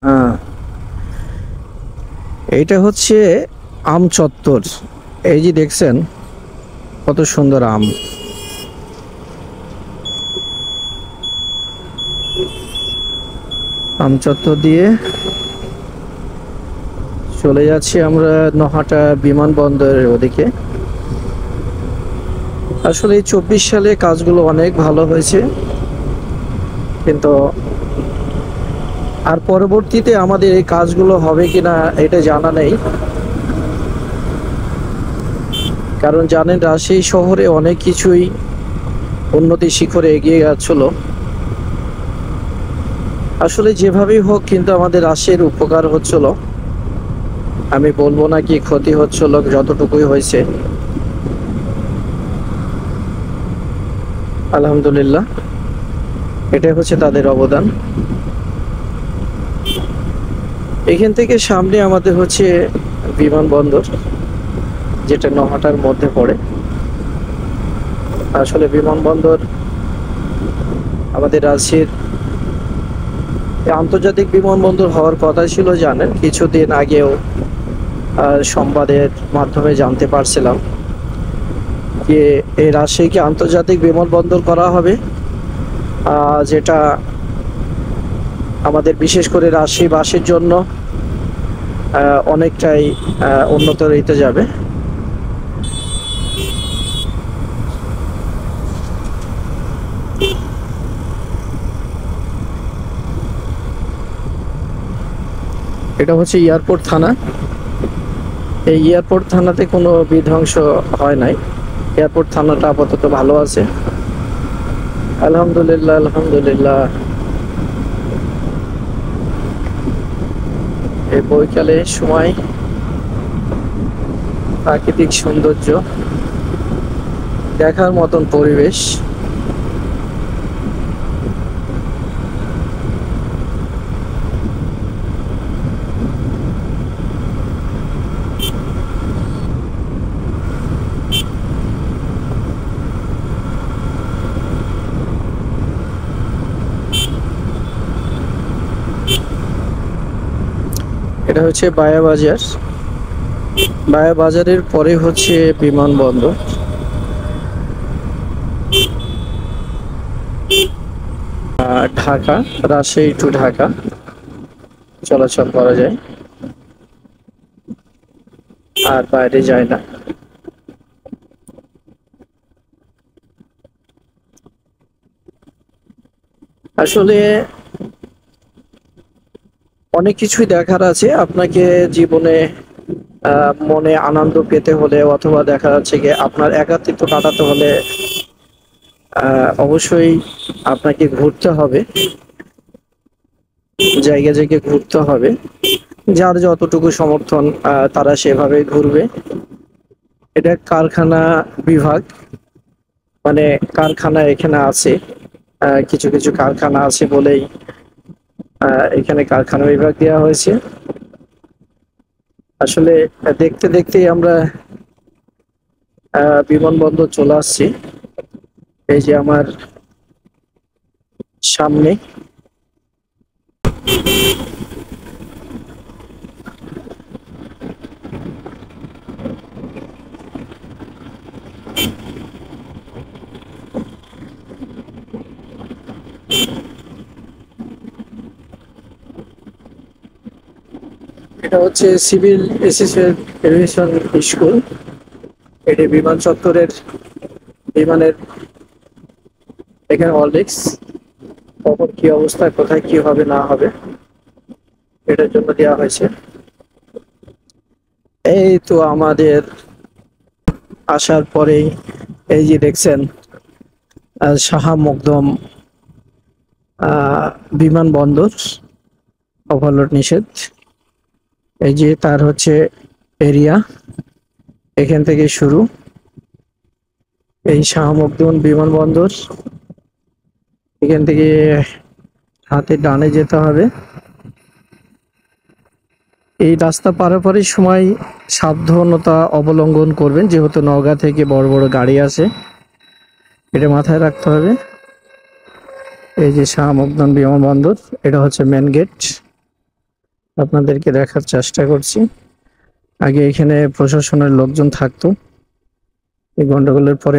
হ্যাঁ, এইটা হচ্ছে আম চত্বর। এই যে দেখছেন কত সুন্দর আম। আম চত্বর দিয়ে চলে যাচ্ছি আমরা নহাটা বিমানবন্দরের ওদিকে। আসলে এই 24 সালে কাজগুলো অনেক ভালো হয়েছে, কিন্তু আর পরবর্তীতে আমাদের এই কাজগুলো হবে কিনা এটা জানা নেই। কারণ জানেন রাজশাহী শহরে অনেক কিছুই উন্নতি শিখরে এগিয়ে যাচ্ছিল। আসলে যেভাবেই হোক কিন্তু আমাদের রাজশাহীর উপকার হচ্ছিল। আমি বলবো না কি ক্ষতি হচ্ছিল, যতটুকুই হয়েছে আলহামদুলিল্লাহ এটাই হচ্ছে তাদের অবদান। এখান থেকে সামনে আমাদের হচ্ছে বিমানবন্দর, যেটা নহাটার মধ্যে পড়ে। আসলে বিমানবন্দর আমাদের রাজশাহীর আন্তর্জাতিক বিমানবন্দর হওয়ার কথা ছিল, জানেন কিছুদিন আগেও সংবাদের মাধ্যমে জানতে পারছিলাম যে এই রাজশাহীকে আন্তর্জাতিক বিমানবন্দর করা হবে, যেটা আমাদের বিশেষ করে রাজশাহীবাসীর জন্য অনেকটাই উন্নত হইতে যাবে। এটা হচ্ছে এয়ারপোর্ট থানা। এই এয়ারপোর্ট থানাতে কোনো বিধ্বংস হয় নাই। এয়ারপোর্ট থানাটা আপাতত ভালো আছে আলহামদুলিল্লাহ আলহামদুলিল্লাহ। এই বৈকালের সময় প্রাকৃতিক সৌন্দর্য দেখার মতন পরিবেশ। এটা হচ্ছে বায়া বাজার। বায়া বাজারের পরে হচ্ছে বিমানবন্দর। ঢাকা, রাজশাহী টু ঢাকা চলাচল করা যায়, আর বাইরে যায় না। আসলে অনেক কিছুই দেখার আছে আপনাকে জীবনে। মনে আনন্দ পেতে হলে অথবা দেখা যাচ্ছে কি আপনার একাকিত্ব কাটাতে হলে অবশ্যই আপনাকে ঘুরতে হবে, জায়গায় জায়গায় ঘুরতে হবে। যার যতটুকু সমর্থন তারা সেভাবে ঘুরবে। এটা কারখানা বিভাগ, মানে কারখানা এখানে আছে। কিছু কিছু কারখানা আছে বলেই এখানে কারখানা বিভাগ দেওয়া হয়েছে। আসলে দেখতে দেখতেই আমরা বিমানবন্দর চলে আসছি। এই যে আমার সামনে। এটা হচ্ছে সিভিল এভিয়েশন স্কুল। এটি বিমান চত্বরের বিমানের এখানে অলরিক্স কখন কি অবস্থা, কোথায় কি হবে না হবে এটার জন্য দেওয়া হয়েছে। এই তো আমাদের আসার পরেই এই যে দেখছেন শাহ মকদম বিমানবন্দর, ওভারলোড নিষেধ। এই যে তার হচ্ছে এরিয়া, এখান থেকে শুরু। এই শাহ মকদুম বিমানবন্দর, এখান থেকে হাতে ডানে যেতে হবে। এই রাস্তা পারাপারের সময় সাবধানতা অবলম্বন করবেন, যেহেতু নওগাঁ থেকে বড় বড় গাড়ি আছে, এটা মাথায় রাখতে হবে। এই যে শাহ মকদুম বিমানবন্দর, এটা হচ্ছে মেন গেট। আপনাদেরকে দেখার চেষ্টা করছি। আগে এখানে প্রশাসনের লোকজন থাকতো, এই গন্ডগোলের পরে